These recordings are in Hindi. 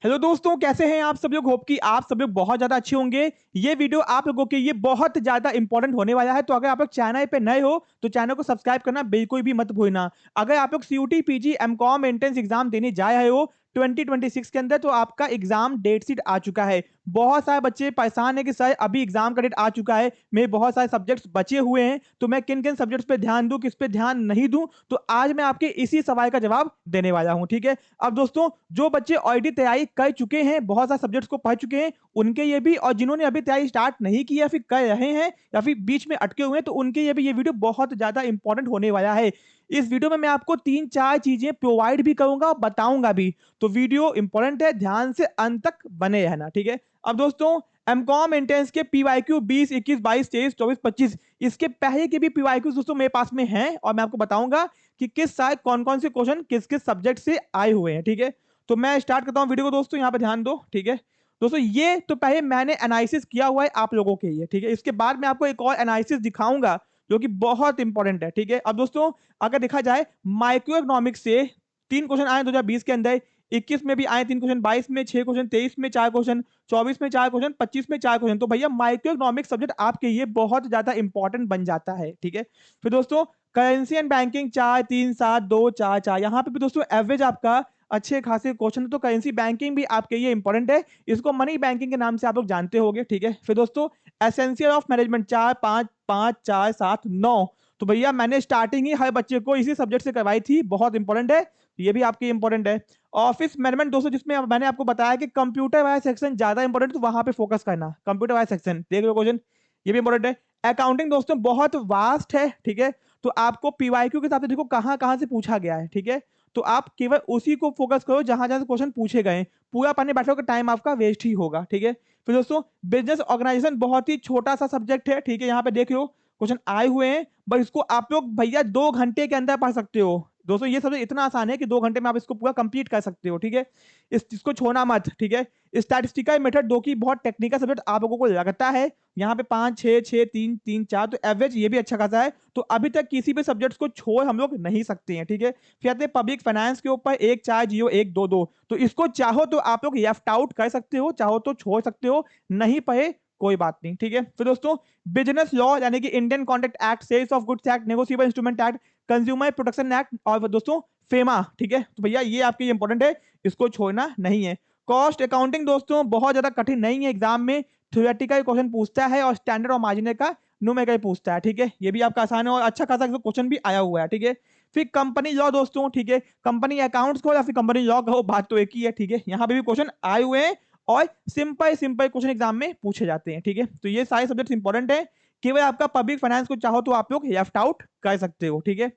हेलो दोस्तों, कैसे हैं आप सब लोग। होप कि आप सब लोग बहुत ज़्यादा अच्छे होंगे। ये वीडियो आप लोगों के लिए बहुत ज़्यादा इंपॉर्टेंट होने वाला है, तो अगर आप लोग चैनल पे नए हो तो चैनल को सब्सक्राइब करना बिल्कुल भी मत भूलना। अगर आप लोग CUT, PG, MCom entrance exam देने जा रहे हो 2026 के अंदर, तो आपका एग्जाम डेट शीट आ चुका है। बहुत सारे बच्चे परेशान है कि सर अभी एग्जाम का डेट आ चुका है, मेरे बहुत सारे सब्जेक्ट्स बचे हुए हैं, तो मैं किन किन सब्जेक्ट्स पे ध्यान दूं, किस पे ध्यान नहीं दूं। तो आज मैं आपके इसी सवाल का जवाब देने वाला हूं, ठीक है। अब दोस्तों, जो बच्चे ऑलरेडी तैयारी कर चुके हैं, बहुत सारे सब्जेक्ट्स को पढ़ चुके हैं, उनके ये भी, और जिन्होंने अभी तैयारी स्टार्ट नहीं की या फिर कर रहे हैं या फिर बीच में अटके हुए हैं, तो उनके ये भी ये वीडियो बहुत ज्यादा इंपॉर्टेंट होने वाला है। इस वीडियो में मैं आपको 3-4 चीजें प्रोवाइड भी करूंगा और बताऊंगा भी, तो वीडियो इंपॉर्टेंट है, ध्यान से अंत तक बने रहना, ठीक है। अब दोस्तों, एमकॉम एंट्रेंस के पीवाईक्यू 20, 21, 22, 23, 24, 25, इसके पहले के भी पीवाईक्यू दोस्तों मेरे पास में हैं, और मैं आपको बताऊंगा कि किस साल कौन कौन से क्वेश्चन किस किस सब्जेक्ट से आए हुए हैं, ठीक है। तो मैं स्टार्ट करता हूं वीडियो को दोस्तों, यहाँ पे ध्यान दो, ठीक है। दोस्तों, ये तो पहले मैंने एनालिसिस किया हुआ है आप लोगों के लिए, ठीक है। इसके बाद मैं आपको एक और एनालिसिस दिखाऊंगा जो कि बहुत इंपॉर्टेंट है, ठीक है। अब दोस्तों, अगर देखा जाए माइक्रो इकोनॉमिक्स से 3 क्वेश्चन आए 2020 के अंदर, 21 में भी आए 3 क्वेश्चन, 22 में 6 क्वेश्चन, 23 में 4 क्वेश्चन, 24 में 4 क्वेश्चन, 25 में 4 क्वेश्चन। तो भैया माइक्रो इकोनॉमिक्स सब्जेक्ट आपके लिए बहुत ज्यादा इंपॉर्टेंट बन जाता है, ठीक है। फिर दोस्तों, करेंसी एंड बैंकिंग 4, 3, 7, 2, 4, 4, यहाँ पे भी दोस्तों एवरेज आपका अच्छे खासे क्वेश्चन है, तो करेंसी बैंकिंग भी आपके लिए इंपॉर्टेंट है, इसको मनी बैंकिंग के नाम से आप लोग जानते होंगे, ठीक है। फिर दोस्तों, एसेंशियल ऑफ मैनेजमेंट 4, 5, 5, 4, 7, 9, तो भैया मैंने स्टार्टिंग ही हर बच्चे को इसी सब्जेक्ट से करवाई थी, बहुत इंपॉर्टेंट है, ये भी आपकी इंपॉर्टेंट है। ऑफिस मैनेजमेंट दोस्तों, जिसमें मैंने आपको बताया कि कंप्यूटर वाला सेक्शन ज्यादा इंपॉर्टेंट, तो वहां पे फोकस करना, कंप्यूटर वाला सेक्शन देख लो क्वेश्चन, ये भी इंपॉर्टेंट है। अकाउंटिंग दोस्तों बहुत वास्ट है, ठीक है, तो आपको पीवाईक्यू के हिसाब से देखो कहाँ कहाँ से पूछा गया है, ठीक है। तो आप केवल उसी को फोकस करो जहां जहां से क्वेश्चन पूछे गए, पूरा पढ़ने बैठोगे टाइम आपका वेस्ट ही होगा, ठीक है। फिर दोस्तों, बिजनेस ऑर्गेनाइजेशन बहुत ही छोटा सा सब्जेक्ट है, ठीक है, यहाँ पे देख लो क्वेश्चन आए हुए हैं, बट इसको आप लोग भैया 2 घंटे के अंदर पढ़ सकते हो। दोस्तों, ये सब्जेक्ट इतना आसान है कि 2 घंटे में आप इसको पूरा कंप्लीट कर सकते हो, ठीक है। इसको छोड़ना मत, ठीक है। स्टैटिस्टिकल मेथड दो की बहुत टेक्निकल सब्जेक्ट आप लोगों को लगता है, यहाँ पे 5, 6, 6, 3, 3, 4, तो एवरेज ये भी अच्छा खासा है, तो अभी तक किसी भी सब्जेक्ट्स को छोड़ हम लोग नहीं सकते हैं, ठीक है। फिर आते हैं पब्लिक फाइनेंस के ऊपर 1, 4, 0, 1, 2, 2, तो इसको चाहो तो आप लोग लेफ्ट आउट कर सकते हो, चाहो तो छोड़ सकते हो, नहीं पढ़े कोई बात नहीं, ठीक है। फिर दोस्तों, बिजनेस लॉ यानी कि Indian contract act, sales of goods act, negotiable instrument act, consumer protection act, और दोस्तों फेमा, ठीक है। तो भैया ये आपके इंपॉर्टेंट है, इसको छोड़ना नहीं है। कॉस्ट अकाउंटिंग दोस्तों बहुत ज्यादा कठिन नहीं है, एग्जाम में थ्योरेटिकल क्वेश्चन पूछता है और स्टैंडर्ड और मार्जिनल का न्यूमेरिकल पूछता है, ठीक है, ये भी आपका आसान है और अच्छा खासा क्वेश्चन भी आया हुआ है, ठीक है। फिर कंपनी लॉ दोस्तों, ठीक है, कंपनी अकाउंट्स को या फिर कंपनी लॉ कहो, बात तो एक ही है, ठीक है। यहाँ पे भी क्वेश्चन आए हुए हैं और सिंपल सिंपल क्वेश्चन एग्जाम में पूछे जाते हैं, ठीक है। तो ये सारे सब्जेक्ट इंपॉर्टेंट है, केवल आपका पब्लिक फाइनेंस को चाहो तो आप लोग लेफ्ट आउट कर सकते हो, ठीक है।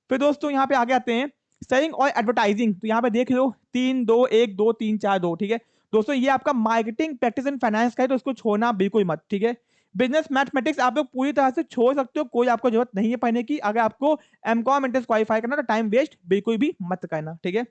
फिर दोस्तों, यहाँ पे आगे आते हैं सेलिंग और एडवर्टाइजिंग, तो यहाँ पे देख लो 3, 2, 1, 2, 3, 4, 2, ठीक है। दोस्तों, ये आपका मार्केटिंग प्रैक्टिस एंड फाइनेंस का है, तो इसको छोड़ना बिल्कुल मत, ठीक है। बिजनेस मैथमेटिक्स आप लोग पूरी तरह से छोड़ सकते हो, कोई आपको जरूरत नहीं है पढ़ने की, अगर आपको एमकॉम एंट्रेंस क्वालिफाई करना, तो टाइम वेस्ट बिल्कुल भी मत करना, ठीक है।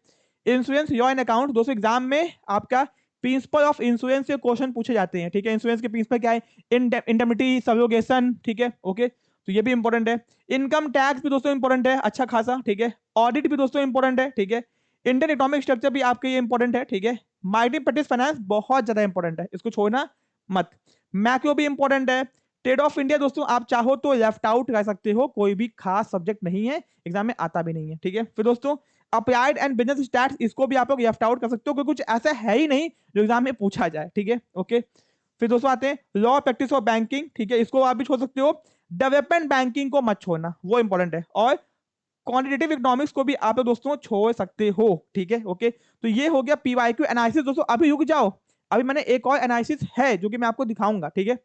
इंश्योरेंस लॉ एंड अकाउंट दोस्तों, एग्जाम में आपका प्रिंसिपल ऑफ इंश्योरेंस से क्वेश्चन पूछे जाते हैं, ठीक है। इंश्योरेंस के प्रिंसिपल क्या है, इंडेमनिटी, सब्रोगेशन, ठीक है, ओके, तो ये भी इंपॉर्टेंट है। इनकम टैक्स भी दोस्तों इंपॉर्टेंट है, अच्छा खासा, ठीक है। ऑडिट भी दोस्तों इंपॉर्टेंट है, ठीक है। इंडियन इकोनॉमिक स्ट्रक्चर भी आपके लिए इंपॉर्टेंट है, ठीक है। मार्केटिंग प्रैक्टिस फाइनेंस बहुत ज्यादा इंपॉर्टेंट है, इसको छोड़ना मत। मैक्रो भी इंपॉर्टेंट है। ट्रेड ऑफ इंडिया दोस्तों आप चाहो तो लेफ्ट आउट कर सकते हो, कोई भी खास सब्जेक्ट नहीं है, एग्जाम में आता भी नहीं है, ठीक है। फिर दोस्तों, अप्लाइड एंड बिजनेस स्टैट्स, इसको भी आप लोग लेफ्ट आउट कर सकते हो, क्योंकि कुछ ऐसा है ही नहीं जो एग्जाम में पूछा जाए, ठीक है, ओके। फिर दोस्तों आते हैं लॉ प्रैक्टिस ऑफ बैंकिंग, ठीक है, इसको आप भी छोड़ सकते हो। डेवलपमेंट बैंकिंग को मत छोड़ना, वो इंपॉर्टेंट है, और क्वांटिटेटिव इकोनॉमिक्स को भी आप लोग दोस्तों छोड़ सकते हो, ठीक है, ओके। तो ये हो गया पीवाईक्यू एनालिसिस दोस्तों, अभी रुक जाओ, अभी मैंने एक और एनालिसिस है जो कि मैं आपको दिखाऊंगा, ठीक है।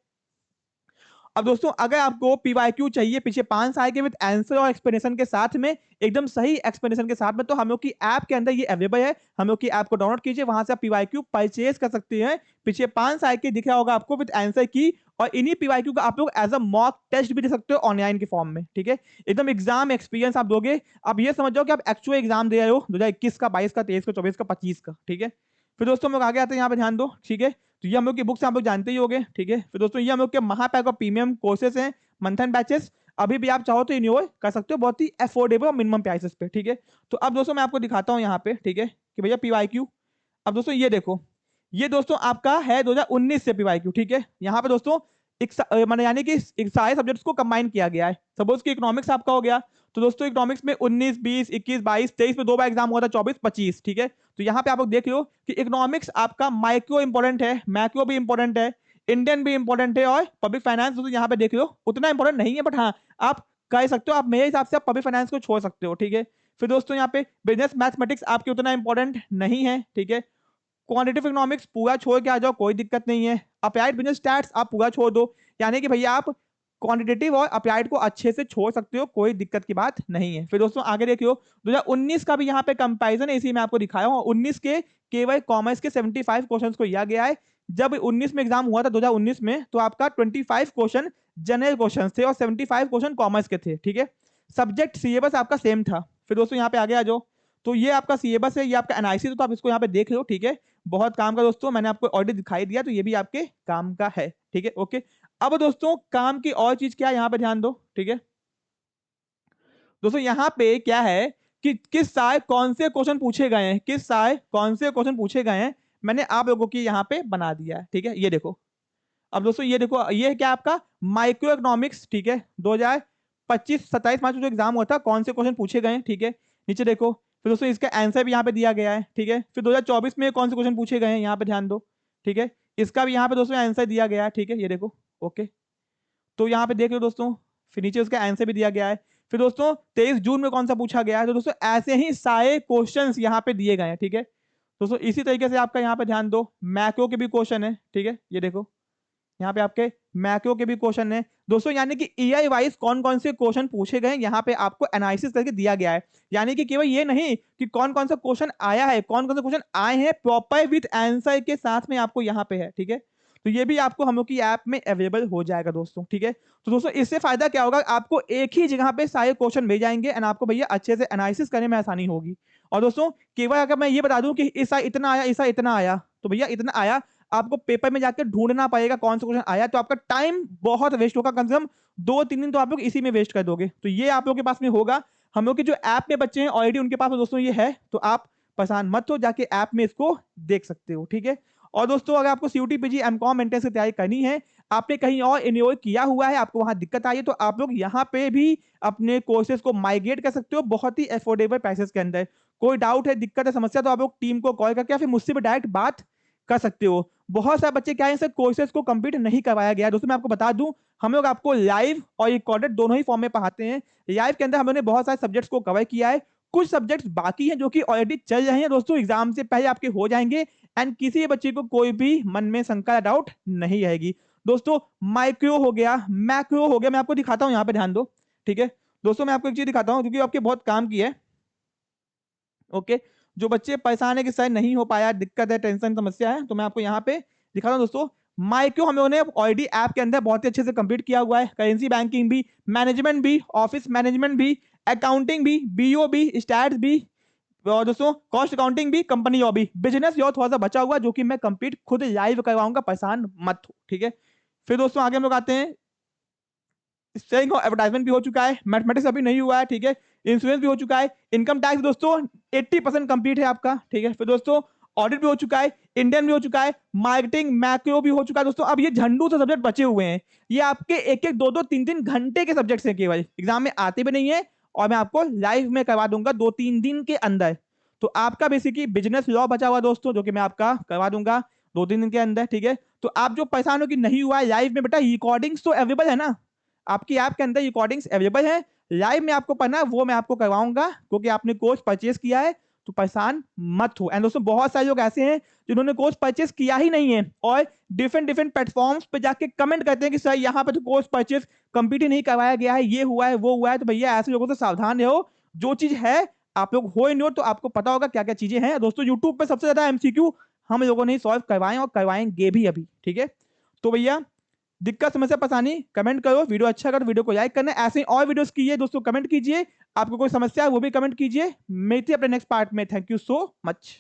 अब दोस्तों, अगर आपको पीवाईक्यू चाहिए पीछे 5 साल के विद आंसर और एक्सप्लेनेशन के साथ में, एकदम सही एक्सप्लेनेशन के साथ में, तो हम लोग की ऐप के अंदर ये अवेलेबल है, हम लोग की ऐप को डाउनलोड कीजिए, वहां से आप पीवाईक्यू परचेज कर सकते हैं। पीछे 5 साल की दिख रहा होगा आपको विद आंसर की, और इन्हीं पीवाईक्यू का आप लोग एज अ मॉक टेस्ट भी दे सकते हो ऑनलाइन के फॉर्म में, ठीक है। एकदम एग्जाम एक्सपीरियंस आप दोगे, अब ये समझ जाओ कि आप एक्चुअल एग्जाम दे रहे हो 2021 का, 22 का, 23 का, 24 का, 25 का, ठीक है। फिर दोस्तों हम लोग आगे आते हैं, यहाँ पे ध्यान दो, ठीक है। तो ये हम लोग की बुक्स आप लोग जानते ही होंगे, ठीक है। फिर दोस्तों, ये हम लोग के महापैक और प्रीमियम कोर्सेज हैं, मंथन बैचेस, अभी भी आप चाहो तो इन्योल कर सकते हो, बहुत ही अफोर्डेबल और मिनिमम प्राइसेस पे, ठीक है। तो अब दोस्तों मैं आपको दिखाता हूँ यहाँ पे, ठीक है, कि भैया पीवाईक्यू अब दोस्तों ये देखो, ये दोस्तों आपका है 2019 से पीवाईक्यू, ठीक है। यहाँ पे दोस्तों माने यानी कि सारे सब्जेक्ट्स को कंबाइन किया गया है। सपोज कि इकोनॉमिक्स आपका हो गया, तो दोस्तों इकोनॉमिक्स में 19, 20, 21, 22, 23 में 2 बार एग्जाम हुआ था, 24, 25, ठीक है। तो यहाँ पे आप लोग देख लो कि इकोनॉमिक्स आपका माइक्रो इंपॉर्टेंट है, मैक्रो भी इंपॉर्टेंट है, इंडियन भी इंपॉर्टेंट है, और पब्लिक फाइनेंस दोस्तों यहाँ पे देख लो उतना इंपॉर्टेंट नहीं है, बट हाँ आप कह सकते हो, आप मेरे हिसाब से आप पब्लिक फाइनेंस को छोड़ सकते हो, ठीक है। फिर दोस्तों यहाँ पे बिजनेस मैथमेटिक्स आपके उतना इंपॉर्टेंट नहीं है, ठीक है। क्वांटिटेटिव इकोनॉमिक्स पूरा छोड़ के आ जाओ, कोई दिक्कत नहीं है। अप्लाइड बिजनेस स्टैट्स आप पूरा छोड़ दो, यानी कि भैया आप क्वांटिटेटिव और अप्लाइड को अच्छे से छोड़ सकते हो, कोई दिक्कत की बात नहीं है। फिर दोस्तों आगे देखियो 2019 का भी यहाँ पे कंपैरिजन इसी में आपको दिखाया हूँ। 19 के केवल कॉमर्स के 75 क्वेश्चंस को लिया गया है। जब 19 में एग्जाम हुआ था 2019 में, तो आपका 25 क्वेश्चन जनरल क्वेश्चन थे और 75 क्वेश्चन कॉमर्स के थे, ठीक है। सब्जेक्ट सिलेबस आपका सेम था। फिर दोस्तों यहाँ पे आगे आ जाओ, तो ये आपका सिलेबस है, ये आपका एनालिसिस, तो आप इसको यहाँ पे देख लो, ठीक है। बहुत काम का दोस्तों, मैंने आपको ऑलरेडी दिखाई दिया, तो ये भी आपके काम का है, ठीक है, ओके। अब दोस्तों काम की और चीज क्या है, यहाँ पे ध्यान दो, ठीक है। दोस्तों यहाँ पे क्या है कि किस साल कौन से क्वेश्चन पूछे गए हैं, किस साल कौन से क्वेश्चन पूछे गए हैं, मैंने आप लोगों की यहाँ पे बना दिया है, ठीक है। ये देखो, अब दोस्तों ये देखो, ये है क्या आपका माइक्रो इकोनॉमिक्स, ठीक है। 2025-27 मार्च में जो एग्जाम हुआ था, कौन से क्वेश्चन पूछे गए हैं, ठीक है। नीचे देखो, फिर दोस्तों इसका आंसर भी यहाँ पे दिया गया है, ठीक है। फिर 2024 में कौन से क्वेश्चन पूछे गए हैं, यहाँ पे ध्यान दो, ठीक है। इसका भी यहाँ पे दोस्तों आंसर दिया गया है, ठीक है, ये देखो, ओके। तो यहाँ पे देख लो दोस्तों, फिर नीचे उसका आंसर भी दिया गया है। फिर दोस्तों 23 जून में कौन सा पूछा गया है, तो दोस्तों ऐसे ही सारे क्वेश्चंस यहाँ पे दिए गए हैं, ठीक है। दोस्तों इसी तरीके से आपका यहाँ पे ध्यान दो, मैक्रो के भी क्वेश्चन है, ठीक है, ये देखो यहाँ पे आपके मैक्रो के भी क्वेश्चन है दोस्तों, यानी कि ईआई वाइज कौन कौन से क्वेश्चन पूछे गए यहाँ पे आपको एनालिसिस करके दिया गया है। यानी कि केवल ये नहीं कि कौन कौन सा क्वेश्चन आया है, कौन कौन से क्वेश्चन आए हैं, प्रॉपर विद आंसर के साथ में आपको यहाँ पे है, ठीक है। तो ये भी आपको हम लोग की ऐप में अवेलेबल हो जाएगा दोस्तों, ठीक है। तो दोस्तों इससे फायदा क्या होगा, आपको एक ही जगह पे सारे क्वेश्चन मिल जाएंगे एंड आपको भैया अच्छे से एनालिसिस करने में आसानी होगी। और दोस्तों केवल अगर मैं ये बता दूं कि इस साल इतना आया, इस साल इतना आया, तो भैया इतना आया, आपको पेपर में जाकर ढूंढना पड़ेगा कौन सा क्वेश्चन आया, तो आपका टाइम बहुत वेस्ट होगा, कम से कम 2-3 दिन तो आप लोग इसी में वेस्ट कर दोगे। तो ये आप लोगों के पास में होगा, हम लोग के जो ऐप में बच्चे हैं ऑलरेडी उनके पास में दोस्तों ये है, तो आप परेशान मत हो, जाके ऐप में इसको देख सकते हो, ठीक है। और दोस्तों अगर आपको सीयूटी पीजी एमकॉम एंट्रेंस की तैयारी करनी है, आपने कहीं और इनरोल किया हुआ है, आपको वहां दिक्कत आई है, तो आप लोग यहाँ पे भी अपने कोर्सेज को माइग्रेट कर सकते हो बहुत ही अफोर्डेबल पैसेज के अंदर। कोई डाउट है, दिक्कत है, समस्या, तो आप लोग टीम को कॉल करके या फिर मुझसे भी डायरेक्ट बात कर सकते हो। बहुत सारे बच्चे क्या है, सर कोर्सेज को कंप्लीट नहीं करवाया गया दोस्तों, मैं आपको बता दूं, हम लोग आपको लाइव और रिकॉर्डेड दोनों ही फॉर्म में पढ़ाते हैं। लाइव के अंदर हम लोगों ने बहुत सारे सब्जेक्ट्स को कवर किया है, कुछ सब्जेक्ट्स बाकी हैं जो कि ऑलरेडी चल रहे हैं दोस्तों, एग्जाम से पहले आपके हो जाएंगे एंड किसी बच्चे को कोई भी मन में शंका या डाउट नहीं रहेगी दोस्तों। माइक्रो हो गया, मैक्रो हो गया, मैं आपको दिखाता हूँ, यहाँ पे ध्यान दो, ठीक है। दोस्तों मैं आपको एक चीज दिखाता हूँ क्योंकि आपके बहुत काम की है, ओके। जो बच्चे परेशान है कि शायद नहीं हो पाया, दिक्कत है, टेंशन, समस्या है, तो मैं आपको यहाँ पे दिखा रहा हूँ दोस्तों। माइक्रो हम लोगों ने ऑलरेडी ऐप के अंदर बहुत ही अच्छे से कंप्लीट किया हुआ है। करेंसी बैंकिंग भी, मैनेजमेंट भी, ऑफिस मैनेजमेंट भी, अकाउंटिंग भी, बीओ भी, स्टैट्स भी, और दोस्तों कॉस्ट अकाउंटिंग भी, कंपनी और भी, बिजनेस और थोड़ा सा बचा हुआ जो कि मैं कंप्लीट खुद लाइव करवाऊंगा, परेशान मत हो, ठीक है। फिर दोस्तों आगे हम लोग आते हैं, सेलिंग और एडवर्टाइजमेंट भी हो चुका है, मैथमेटिक्स अभी नहीं हुआ है, ठीक है। इंश्योरेंस भी हो चुका है, इनकम टैक्स दोस्तों 80% कंप्लीट है आपका, ठीक है। फिर दोस्तों ऑडिट भी हो चुका है, इंडियन भी हो चुका है, मार्केटिंग मैक्रो भी हो चुका है दोस्तों। अब ये झंडू से सब्जेक्ट बचे हुए हैं, ये आपके एक एक 2-2 3-3 घंटे के सब्जेक्ट्स हैं, केवल एग्जाम में आते भी नहीं है, और मैं आपको लाइव में करवा दूंगा 2-3 दिन के अंदर। तो आपका बेसिकली बिजनेस लॉ बचा हुआ दोस्तों, जो कि मैं आपका करवा दूंगा 2-3 दिन के अंदर, ठीक है। तो आप जो परेशान हो कि नहीं हुआ है लाइव में, बेटा रिकॉर्डिंग्स तो अवेलेबल है ना, आपकी ऐप के अंदर रिकॉर्डिंग्स अवेलेबल है, लाइव में आपको पढ़ना है वो मैं आपको करवाऊंगा, क्योंकि आपने कोर्स परचेज किया है, तो परेशान मत हो। एंड दोस्तों बहुत सारे लोग ऐसे हैं जिन्होंने कोर्स परचेज किया ही नहीं है और डिफरेंट प्लेटफॉर्म्स पे जाके कमेंट करते हैं कि सर यहाँ पे तो कोर्स परचेज कंप्लीट ही नहीं करवाया गया है, ये हुआ है, वो हुआ है। तो भैया ऐसे लोगों से सावधान रहो, जो चीज है आप लोग हो नहीं हो तो आपको पता होगा क्या क्या चीजें हैं दोस्तों। यूट्यूब पे सबसे ज्यादा एमसीक्यू हम लोगों ने सॉल्व करवाए और करवाएंगे भी अभी, ठीक है। तो भैया दिक्कत समस्या परेशानी कमेंट करो, वीडियो अच्छा कर वीडियो को लाइक करना, ऐसे ही और वीडियोस कीजिए दोस्तों, कमेंट कीजिए, आपको कोई समस्या है वो भी कमेंट कीजिए। मिलते हैं अपने नेक्स्ट पार्ट में, थैंक यू सो मच।